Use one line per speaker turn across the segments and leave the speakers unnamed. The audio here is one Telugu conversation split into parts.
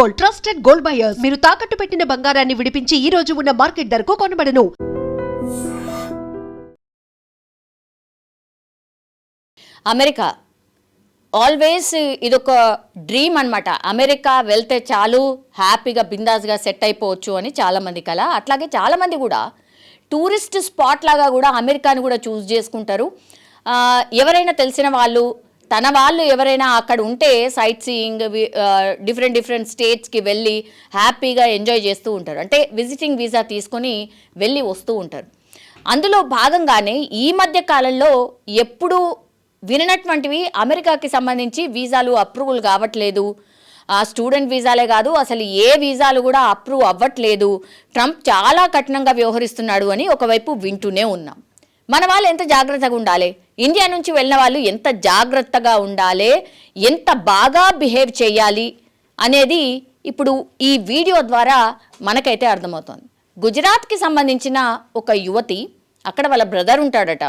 Gold, trusted gold buyers. మీరు తాకట్టు పెట్టిన బంగారాన్ని విడిపించి ఈ రోజు ఉన్న మార్కెట్ ధరకు కొనబడను.
అమెరికా ఆల్వేస్ ఇదొక డ్రీమ్ అనమాట. అమెరికా వెళ్తే చాలు హ్యాపీగా బిందాస్గా సెట్ అయిపోవచ్చు అని చాలామంది కల. అట్లాగే చాలామంది కూడా టూరిస్ట్ స్పాట్ లాగా కూడా అమెరికాని కూడా చూస్ చేసుకుంటారు. ఎవరైనా తెలిసిన వాళ్ళు తన వాళ్ళు ఎవరైనా అక్కడ ఉంటే సైట్ సీయింగ్ డిఫరెంట్ స్టేట్స్కి వెళ్ళి హ్యాపీగా ఎంజాయ్ చేస్తూ ఉంటారు. అంటే విజిటింగ్ వీసా తీసుకొని వెళ్ళి వస్తూ ఉంటారు. అందులో భాగంగానే ఈ మధ్య కాలంలో ఎప్పుడు విననటువంటివి అమెరికాకి సంబంధించి వీసాలు అప్రూవల్ కావట్లేదు. స్టూడెంట్ వీసాలే కాదు, అసలు ఏ వీసాలు కూడా అప్రూవ్ అవ్వట్లేదు, ట్రంప్ చాలా కఠినంగా వ్యవహరిస్తున్నాడు అని ఒకవైపు వింటూనే ఉన్నాం. మన వాళ్ళు ఎంత జాగ్రత్తగా ఉండాలి, ఇండియా నుంచి వెళ్ళిన వాళ్ళు ఎంత జాగ్రత్తగా ఉండాలి, ఎంత బాగా బిహేవ్ చేయాలి అనేది ఇప్పుడు ఈ వీడియో ద్వారా మనకైతే అర్థమవుతుంది. గుజరాత్కి సంబంధించిన ఒక యువతి, అక్కడ వాళ్ళ బ్రదర్ ఉంటాడట.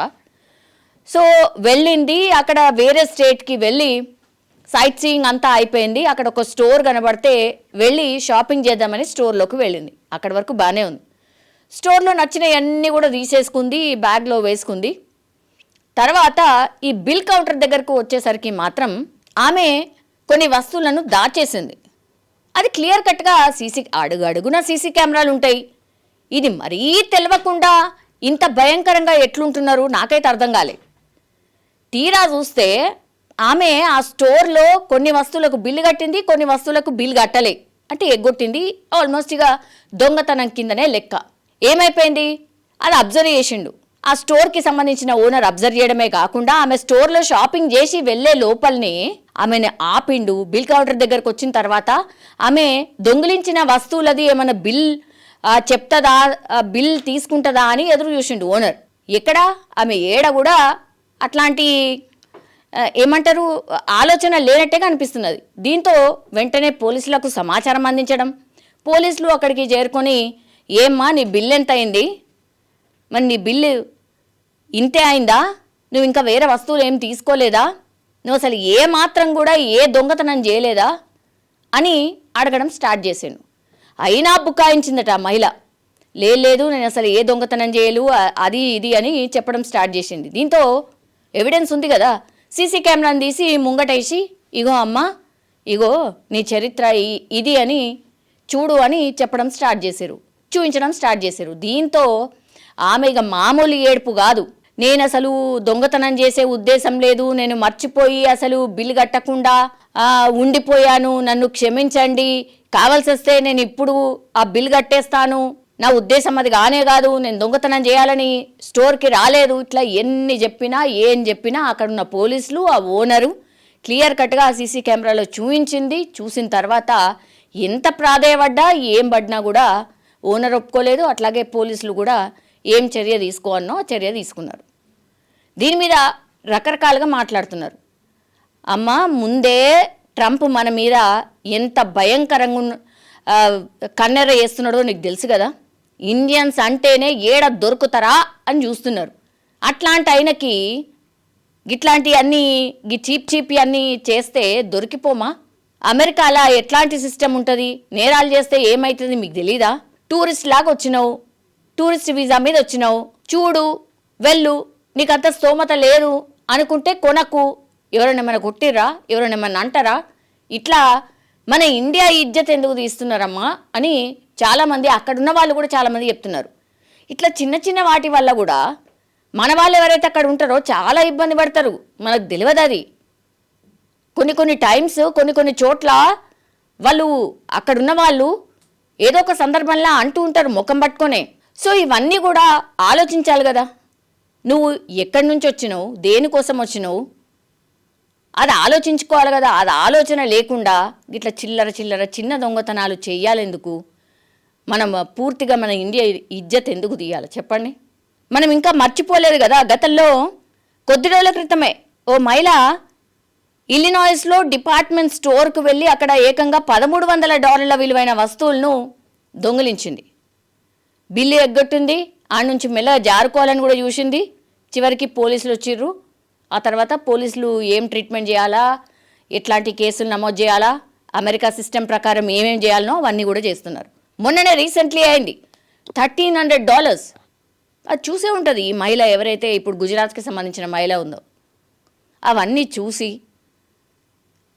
సో వెళ్ళింది, అక్కడ వేరే స్టేట్కి వెళ్ళి సైట్ సీయింగ్ అంతా అయిపోయింది. అక్కడ ఒక స్టోర్ కనబడితే వెళ్ళి షాపింగ్ చేద్దామని స్టోర్లోకి వెళ్ళింది. అక్కడి వరకు బాగానే ఉంది. స్టోర్లో నచ్చినవన్నీ కూడా తీసేసుకుంది, బ్యాగ్లో వేసుకుంది. తర్వాత ఈ బిల్ కౌంటర్ దగ్గరకు వచ్చేసరికి మాత్రం ఆమె కొన్ని వస్తువులను దాచేసింది. అది క్లియర్ కట్గా అడుగున సీసీ కెమెరాలు ఉంటాయి. ఇది మరీ తెలవకుండా ఇంత భయంకరంగా ఎట్లుంటున్నారు నాకైతే అర్థం కాలేదు. తీరా చూస్తే ఆమె ఆ స్టోర్లో కొన్ని వస్తువులకు బిల్లు కట్టింది, కొన్ని వస్తువులకు బిల్ కట్టలే, అంటే ఎగ్గొట్టింది. ఆల్మోస్ట్ ఇక దొంగతనం కిందనే లెక్క. ఏమైపోయింది, అది అబ్జర్వ్ చేసిండు. ఆ స్టోర్కి సంబంధించిన ఓనర్ అబ్జర్వ్ చేయడమే కాకుండా ఆమె స్టోర్లో షాపింగ్ చేసి వెళ్ళే లోపలనే ఆమెను ఆపిండు. బిల్ కౌంటర్ దగ్గరకు వచ్చిన తర్వాత ఆమె దొంగిలించిన వస్తువులది ఏమైనా బిల్ చెప్తుందా, బిల్ తీసుకుంటుందా అని ఎదురు చూసిండు ఓనర్. ఎక్కడ ఆమె ఏడ కూడా అట్లాంటి ఏమంటారు ఆలోచన లేనట్టుగా అనిపిస్తున్నది. దీంతో వెంటనే పోలీసులకు సమాచారం అందించడం, పోలీసులు అక్కడికి చేరుకొని ఏమ్మా నీ బిల్ ఎంత అయింది, మరి నీ బిల్లు ఇంతే అయిందా, నువ్వు ఇంకా వేరే వస్తువులు ఏం తీసుకోలేదా, నువ్వు అసలు ఏ మాత్రం కూడా ఏ దొంగతనం చేయలేదా అని అడగడం స్టార్ట్ చేశాను. అయినా బుకాయించిందట ఆ మహిళ. లేదు నేను అసలు ఏ దొంగతనం చేయలు, అది ఇది అని చెప్పడం స్టార్ట్ చేసింది. దీంతో ఎవిడెన్స్ ఉంది కదా, సీసీ కెమెరాని తీసి ముంగటేసి ఇగో అమ్మా ఇగో నీ చరిత్ర ఇది అని చూడు అని చెప్పడం స్టార్ట్ చేశారు, చూపించడం స్టార్ట్ చేశారు. దీంతో ఆమె ఇక మామూలు ఏడుపు కాదు, నేను అసలు దొంగతనం చేసే ఉద్దేశం లేదు, నేను మర్చిపోయి అసలు బిల్లు కట్టకుండా ఉండిపోయాను, నన్ను క్షమించండి, కావాల్సి వస్తే నేను ఇప్పుడు ఆ బిల్లు కట్టేస్తాను, నా ఉద్దేశం అది కానే కాదు, నేను దొంగతనం చేయాలని స్టోర్కి రాలేదు, ఇట్లా ఎన్ని చెప్పినా ఏం చెప్పినా అక్కడున్న పోలీసులు ఆ ఓనరు క్లియర్ కట్గా ఆ సీసీ కెమెరాలో చూపించింది. చూసిన తర్వాత ఎంత ప్రాధేయపడ్డా ఏం పడినా కూడా ఓనర్ ఒప్పుకోలేదు. అట్లాగే పోలీసులు కూడా ఏం చర్య తీసుకోవన్నో చర్య తీసుకున్నారు. దీని మీద రకరకాలుగా మాట్లాడుతున్నారు. అమ్మ ముందే ట్రంప్ మన మీద ఎంత భయంకరంగా కన్నెర చేస్తున్నాడో నీకు తెలుసు కదా, ఇండియన్స్ అంటేనే ఏడ దొరుకుతారా అని చూస్తున్నారు. అట్లాంటి ఆయనకి ఇట్లాంటి అన్నీ చీప్ అన్నీ చేస్తే దొరికిపోమా? అమెరికాలో ఎట్లాంటి సిస్టమ్ ఉంటుంది, నేరాలు చేస్తే ఏమవుతుంది మీకు తెలీదా? టూరిస్ట్ లాగా వచ్చినావు, టూరిస్ట్ వీసా మీద వచ్చినావు, చూడు వెళ్ళు, నీకు అంత స్తోమత లేదు అనుకుంటే కొనకు, ఎవరైనా ఏమైనా కొట్టిర్రా, ఎవరైనా ఏమన్నా అంటారా, ఇట్లా మన ఇండియా ఇజ్జత్ ఎందుకు తీస్తున్నారమ్మా అని చాలామంది అక్కడున్న వాళ్ళు కూడా చాలామంది చెప్తున్నారు. ఇట్లా చిన్న వాటి వల్ల కూడా మన వాళ్ళు ఎవరైతే అక్కడ ఉంటారో చాలా ఇబ్బంది పడతారు. మనకు తెలియదు అది. కొన్ని టైమ్స్ కొన్ని చోట్ల వాళ్ళు అక్కడున్న వాళ్ళు ఏదో ఒక సందర్భంలో అంటూ ఉంటారు ముఖం పట్టుకొనే. సో ఇవన్నీ కూడా ఆలోచించాలి కదా, నువ్వు ఎక్కడి నుంచి వచ్చినావు, దేనికోసం వచ్చినావు, అది ఆలోచించుకోవాలి కదా. అది ఆలోచన లేకుండా ఇట్లా చిల్లర చిన్న దొంగతనాలు చేయాలెందుకు? మనం పూర్తిగా మన ఇండియా ఇజ్జత్ ఎందుకు తీయాలి చెప్పండి? మనం ఇంకా మర్చిపోలేదు కదా, గతంలో కొద్ది రోజుల క్రితమే ఓ మహిళ ఇల్లినాయిస్లో డిపార్ట్మెంట్ స్టోర్కు వెళ్ళి అక్కడ ఏకంగా $1,300 విలువైన వస్తువులను దొంగిలించింది. బిల్లు ఎగ్గొట్టింది, ఆ నుంచి మెల్లగా జారుకోవాలని కూడా చూసింది. చివరికి పోలీసులు వచ్చిర్రు. ఆ తర్వాత పోలీసులు ఏం ట్రీట్మెంట్ చేయాలా, ఎట్లాంటి కేసులు నమోదు చేయాలా అమెరికా సిస్టమ్ ప్రకారం ఏమేం చేయాలనో అవన్నీ కూడా చేస్తున్నారు. మొన్ననే రీసెంట్లీ అయింది $1,300. అది చూసే ఉంటుంది ఈ మహిళ ఎవరైతే ఇప్పుడు గుజరాత్కి సంబంధించిన మహిళ ఉందో. అవన్నీ చూసి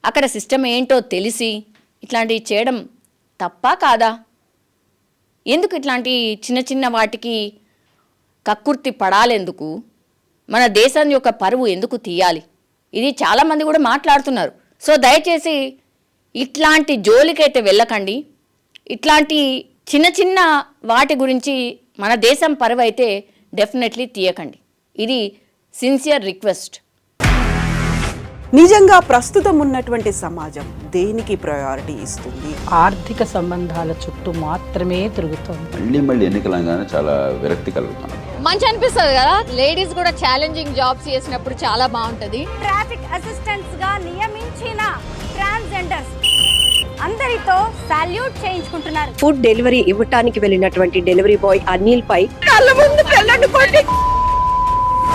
అక్కడ సిస్టమ్ ఏంటో తెలిసి ఇట్లాంటివి చేయడం తప్పా కాదా? ఎందుకు ఇట్లాంటి చిన్న చిన్న వాటికి కక్కుర్తి పడాలెందుకు? మన దేశం యొక్క పరువు ఎందుకు తీయాలి? ఇది చాలామంది కూడా మాట్లాడుతున్నారు. సో దయచేసి ఇట్లాంటి జోలికైతే వెళ్ళకండి. ఇట్లాంటి చిన్న చిన్న వాటి గురించి మన దేశం పరువు అయితే డెఫినెట్లీ తీయకండి. ఇది సిన్సియర్ రిక్వెస్ట్.
నిజంగా ప్రస్తుతం ఉన్నటువంటి సమాజం దేనికి ప్రయారిటీ ఇస్తుంది?
ఆర్థిక సంబంధాల చుట్టూ మాత్రమే తిరుగుతోంది.
మళ్ళీ ఎన్నికలంగానే చాలా విరక్తి కలుగుతున్నాం.
మంచి అనిపిస్తుంది కదా, లేడీస్ కూడా ఛాలెంజింగ్ జాబ్స్ చేసినప్పుడు చాలా బాగుంటుంది.
ట్రాఫిక్ అసిస్టెంట్స్ గా నియమించిన ట్రాన్స్జెండర్స్ అందరితో సాల్యూట్ చేయించుకుంటున్నారు.
ఫుడ్ డెలివరీ ఇవ్వటానికి వెళ్ళినటువంటి డెలివరీ బాయ్ అనిల్ పై కళ్ళ ముందు